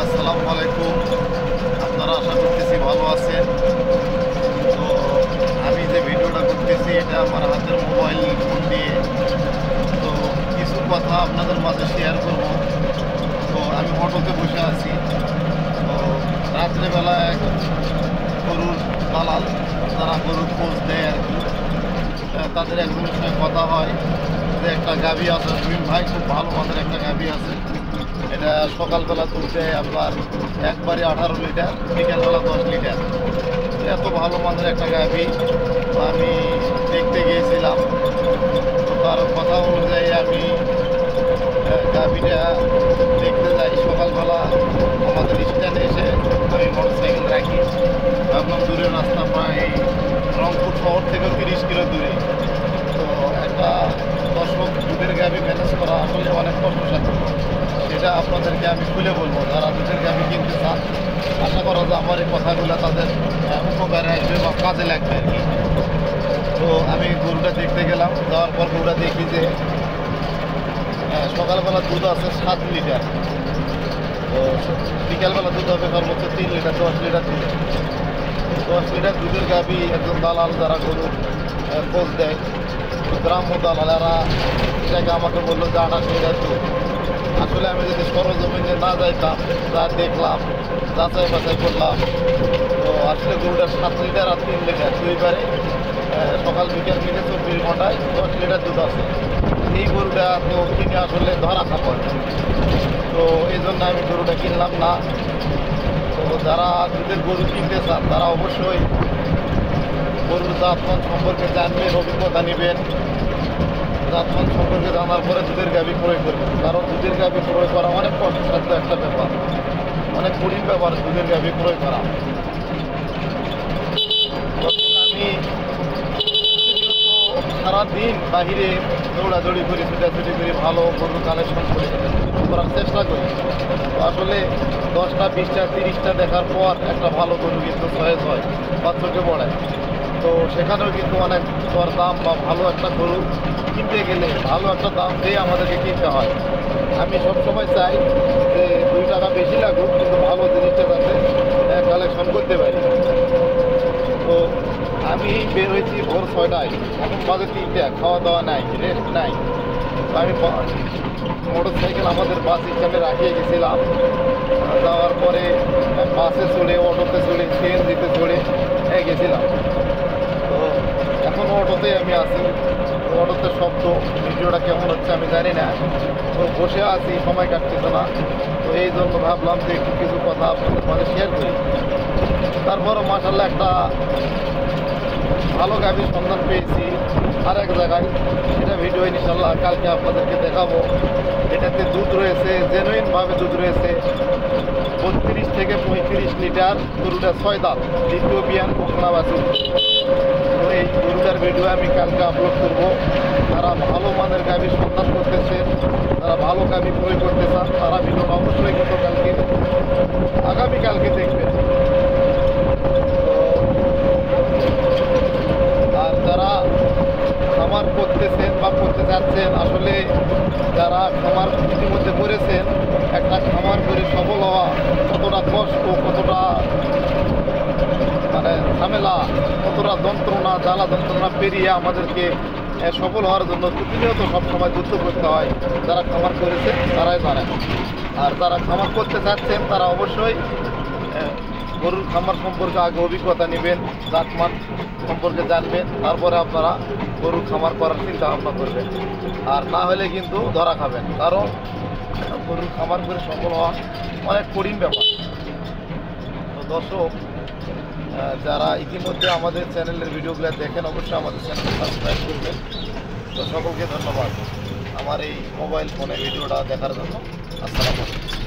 আসসালামু আলাইকুম। আপনারা আশা করতেছি ভালো আছেন। তো আমি যে ভিডিওটা করতেছি এটা আমার হাতের মোবাইল ফোন দিয়ে। তো কিছু কথা আপনাদের মাঝে শেয়ার করব। তো আমি অটোতে বসে আছি। তো রাত্রেবেলা এক গরুর দালাল, যারা গরুর খোঁজ দেয় আর কি, তাদের একজনের সঙ্গে কথা হয় যে একটা গাভী আছে, ভাই খুব ভালো মানের একটা গাভী আছে, এটা সকালবেলা তুলতে আপনার একবারে 18 লিটার, বিকেলবেলা 10 লিটার, এত ভালো মানের একটা গাভী। তো আমি দেখতে গিয়েছিলাম। তো তার কথা অনুযায়ী আমি গাভীটা দেখতে যাই। সকালবেলা আমাদের স্ট্যান্ডে এসে আমি মোটরসাইকেল রাখি। ভাবলাম দূরের রাস্তা, প্রায় রংপুর শহর থেকে 30 কিলো দূরে। তো একটা দর্শক দুধের গাভী ম্যানেজ করা আসলে অনেক কষ্টসাধ্য। সেটা আপনাদেরকে আমি খুলে বলবো, যারা দুধের গাভী কিনতে চান। আশা করা যে আমার এই কথাগুলো তাদের উপকারে আসবে বা কাজে লাগবে আর কি। তো আমি গরুটা দেখতে গেলাম। যাওয়ার পর গরুটা দেখি যে সকালবেলা দুধ আছে 7 লিটার। তো বিকালবেলা দুধ হবে সর্বোচ্চ 3 লিটার, 10 লিটার দুধ। 10 লিটার দুধের গাভী একজন দালাল যারা গরুর খোঁজ দেয়, গ্রাম্য দালালেরা, এটাকে আমাকে বললো যে 28 লিটার দুধ। আসলে আমি যদি সরজমিনে না যাইতাম, যা দেখলাম, যাচাই বাছাই করলাম, তো আসলে গরুটার 7 লিটার আর 3 লিটার দুইবারে সকাল বিকেল মিলে 24 ঘন্টায় 10 লিটার দুধ আছে। এই গরুটা তো কিনে আসলে ধরা খাবার। তো এই জন্য আমি গরুটা কিনলাম না। তো যারা দুধের গরু কিনতে চান তারা অবশ্যই গরুর জাতমান সম্পর্কে জানবেন, অভিজ্ঞতা নেবেন। জাতমান সম্পর্কে জানার পরে দুধের গাভী ক্রয় করবেন, কারণ দুধের গাভী ক্রয় করা অনেক কষ্টসাধ্য একটা ব্যাপার, অনেক কঠিন ব্যাপার দুধের গাভী ক্রয় করা। আমি সারাদিন বাহিরে দৌড়াদৌড়ি করি, ছুটাছুটি করি, ভালো গরু কালেকশন করে করার চেষ্টা করি। তো আসলে 10টা 20টা 30টা দেখার পর একটা ভালো গরু কিন্তু চয়েস হয় বা চোখে পড়ে। তো সেখানেও কিন্তু অনেক দাম বা ভালো একটা গরু কিনতে গেলে ভালো একটা দাম দিয়ে আমাদেরকে কিনতে হয়। আমি সবসময় চাই যে 2 টাকা বেশি লাগুক, কিন্তু ভালো জিনিসটা যাতে কালেকশন করতে পারি। তো আমি বের হয়েছি ভোর 6টায়, এখন বাজে 3টা, খাওয়া দাওয়া নাই, রেস্ট নাই। তো আমি মোটরসাইকেল আমাদের বাস স্ট্যান্ডে রাখিয়ে গেছিলাম। যাওয়ার পরে বাসে চড়ে, অটোতে চড়ে, সিএনজিতে চড়ে গেছিলাম। তো এখন অটোতেই আমি আছি। অটোতে শব্দ, ভিডিওটা কেমন হচ্ছে আমি জানি না। তো বসে আছি, সময় কাটতেছে না। তো এই জন্য ভাবলাম যে একটু কিছু কথা আপনাদের মাঝে শেয়ার করি। তারপরও মাশাআল্লাহ একটা ভালো গাভীর সন্ধান পেয়েছি আর এক জায়গায়। সেটা ভিডিও ইনশাআল্লাহ কালকে আপনাদেরকে দেখাবো। এটাতে দুধ রয়েছে, জেনুইনভাবে দুধ রয়েছে 32 থেকে 35 লিটার। গরুটা 6 দাঁত, দ্বিতীয় বিয়ান বকনা বাছুর। তো এই গরুটার ভিডিও আমি কালকে আপলোড করব। যারা ভালো মানের গাভীর সন্ধান করতেছেন, যারা ভালো গাভী ক্রয় করতে চান, তারা ভিডিওটা অবশ্যই কিন্তু আগামীকালকে দেখবেন। আর যারা খামার করতেছেন বা করতে চাচ্ছেন, আসলে যারা খামার ইতিমধ্যে করেছেন, একটা খামার করে সফল হওয়া কতটা কষ্ট, কতটা মানে ঝামেলা, কতটা যন্ত্রণা, জ্বালা যন্ত্রণা পেরিয়ে আমাদেরকে সফল হওয়ার জন্য প্রতিনিয়ত সবসময় যুদ্ধ করতে হয়। যারা খামার করেছে তারাই জানেন। আর যারা খামার করতে চাচ্ছেন তারা অবশ্যই গরুর খামার সম্পর্কে আগে অভিজ্ঞতা নেবেন, জাতমান সম্পর্কে জানবেন, তারপরে আপনারা গরুর খামার করার চিন্তা ভাবনা করবেন। আর না হলে কিন্তু ধরা খাবেন, কারণ গরুর খামার করে সফল হওয়া অনেক কঠিন ব্যাপার। তো দর্শক, যারা ইতিমধ্যে আমাদের চ্যানেলের ভিডিওগুলো দেখেন, অবশ্যই আমাদের চ্যানেল সাবস্ক্রাইব করবেন। তো সকলকে ধন্যবাদ আমার এই মোবাইল ফোনে ভিডিওটা দেখার জন্য। আসসালামু আলাইকুম।